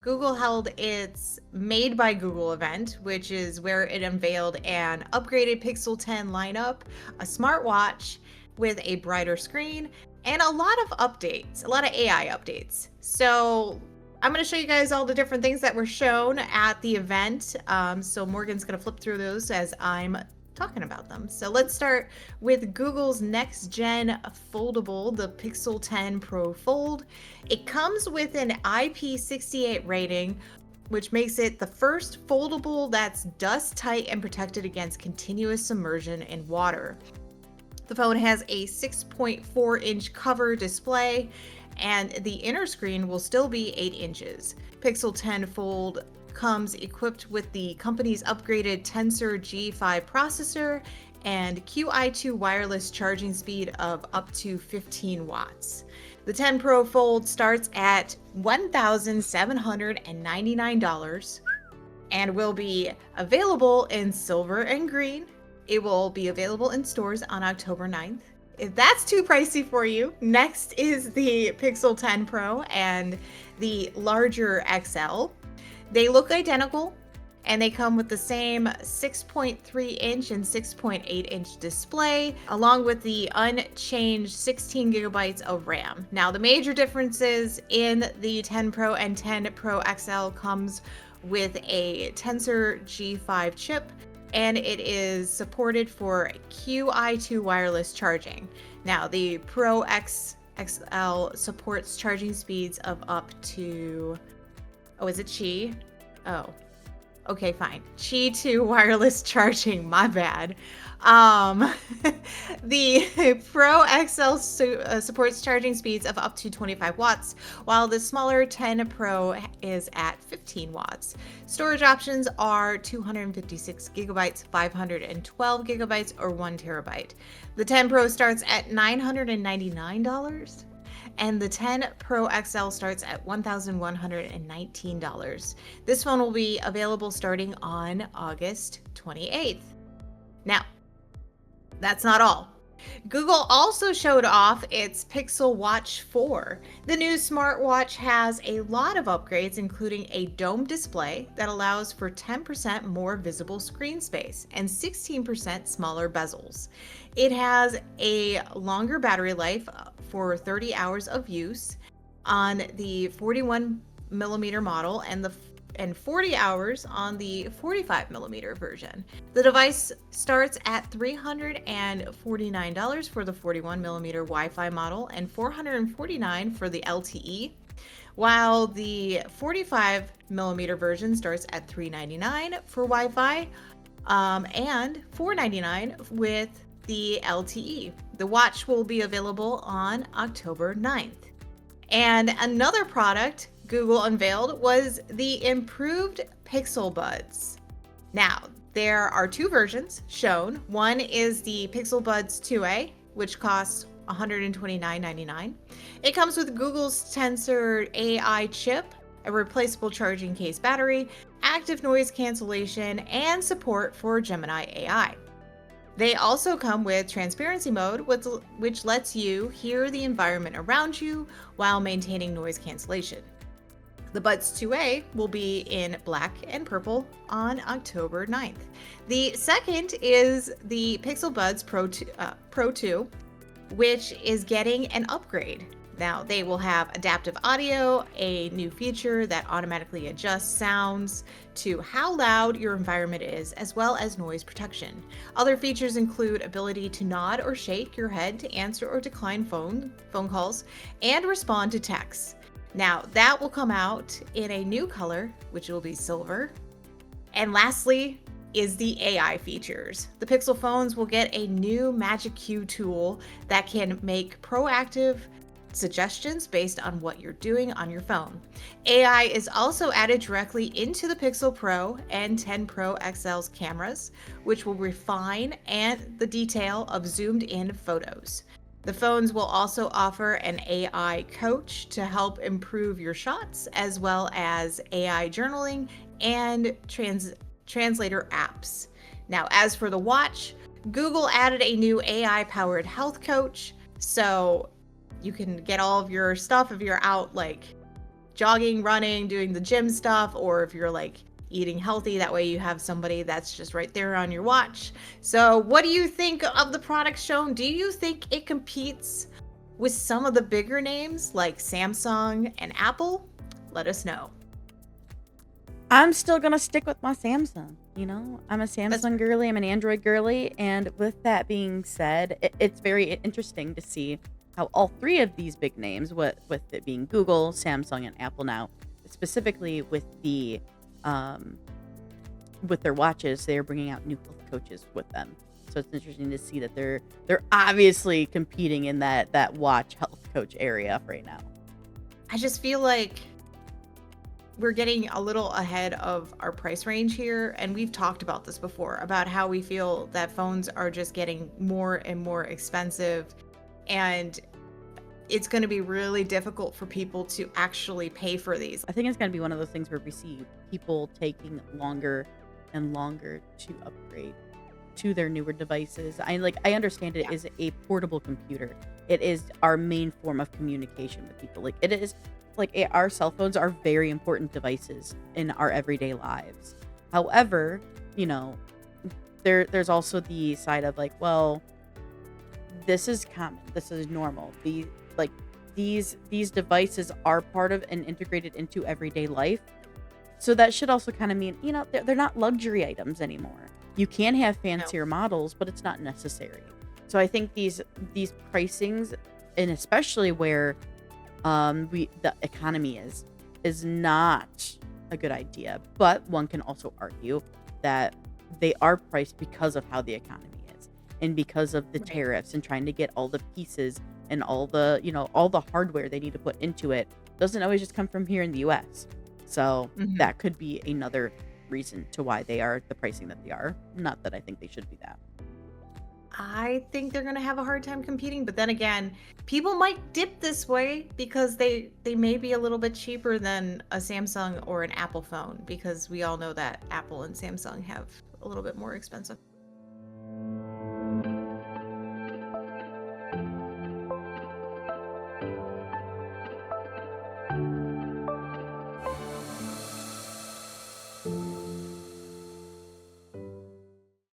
Google held its Made by Google event, which is where it unveiled an upgraded Pixel 10 lineup, a smartwatch with a brighter screen, and a lot of updates, a lot of AI updates. So I'm going to show you guys all the different things that were shown at the event. So Morgan's going to flip through those as I'm talking about them. So let's start with Google's next gen foldable, the Pixel 10 Pro Fold. It comes with an IP68 rating, which makes it the first foldable that's dust tight and protected against continuous submersion in water. The phone has a 6.4-inch cover display, and the inner screen will still be 8 inches. Pixel 10 Fold comes equipped with the company's upgraded Tensor G5 processor and Qi2 wireless charging speed of up to 15 watts. The 10 Pro Fold starts at $1,799 and will be available in silver and green. It will be available in stores on October 9th. If that's too pricey for you, next is the Pixel 10 Pro and the larger XL. They look identical, and they come with the same 6.3-inch and 6.8-inch display, along with the unchanged 16 gigabytes of RAM. Now, the major differences in the 10 Pro and 10 Pro XL comes with a Tensor G5 chip, and it is supported for Qi2 wireless charging. Now, the Pro XL supports charging speeds of up to... Oh, is it Qi? Oh, okay, fine. Qi2 wireless charging, my bad. The Pro XL supports charging speeds of up to 25 watts, while the smaller 10 Pro is at 15 watts. Storage options are 256 gigabytes, 512 gigabytes, or 1 terabyte. The 10 Pro starts at $999. And the 10 Pro XL starts at $1,119. This phone will be available starting on August 28th. Now, that's not all. Google also showed off its Pixel Watch 4. The new smartwatch has a lot of upgrades, including a dome display that allows for 10% more visible screen space and 16% smaller bezels. It has a longer battery life for 30 hours of use on the 41 millimeter model and 40 hours on the 45 millimeter version. The device starts at $349 for the 41 millimeter Wi-Fi model and $449 for the LTE, while the 45 millimeter version starts at $399 for Wi-Fi and $499 with the LTE. The watch will be available on October 9th. And another product Google unveiled was the improved Pixel Buds. Now, there are two versions shown. One is the Pixel Buds 2A, which costs $129.99. It comes with Google's Tensor AI chip, a replaceable charging case battery, active noise cancellation, and support for Gemini AI. They also come with transparency mode, which lets you hear the environment around you while maintaining noise cancellation. The Buds 2A will be in black and purple on October 9th. The second is the Pixel Buds Pro 2, which is getting an upgrade. Now, they will have adaptive audio, a new feature that automatically adjusts sounds to how loud your environment is, as well as noise protection. Other features include ability to nod or shake your head to answer or decline phone calls and respond to texts. Now, that will come out in a new color, which will be silver. And lastly is the AI features. The Pixel phones will get a new Magic Cue tool that can make proactive suggestions based on what you're doing on your phone. AI is also added directly into the Pixel Pro and 10 Pro XL's cameras, which will refine the detail of zoomed in photos. The phones will also offer an AI coach to help improve your shots, as well as AI journaling and translator apps. Now, as for the watch, Google added a new AI-powered health coach, so you can get all of your stuff if you're out, like, jogging, running, doing the gym stuff, or if you're like eating healthy, that way you have somebody that's just right there on your watch. So, what do you think of the products shown? Do you think it competes with some of the bigger names like Samsung and Apple? Let us know. I'm still gonna stick with my Samsung. You know, I'm a That's Samsung girly. I'm an Android girly, and with that being said, it's very interesting to see how all three of these big names, with it being Google, Samsung, and Apple now, specifically um, with their watches, they're bringing out new health coaches with them. So it's interesting to see that they're obviously competing in that watch health coach area right now. I just feel like we're getting a little ahead of our price range here, and we've talked about this before about how we feel that phones are just getting more and more expensive, and it's going to be really difficult for people to actually pay for these. I think it's going to be one of those things where we see people taking longer and longer to upgrade to their newer devices. I understand it Yeah. is a portable computer. It is our main form of communication with people. Like it is our cell phones are very important devices in our everyday lives. However, you know, there's also the side of like, well, this is common. This is normal. Like these devices are part of and integrated into everyday life. So that should also kind of mean, they're not luxury items anymore. You can have No. fancier models, but it's not necessary. So I think these pricings, and especially where the economy is not a good idea. But one can also argue that they are priced because of how the economy is and because of the Right. tariffs and trying to get all the pieces and all the hardware they need to put into it doesn't always just come from here in the US. So Mhm. that could be another reason to why they are the pricing that they are. Not that I think they should be that. I think they're going to have a hard time competing, but then again, people might dip this way because they may be a little bit cheaper than a Samsung or an Apple phone, because we all know that Apple and Samsung have a little bit more expensive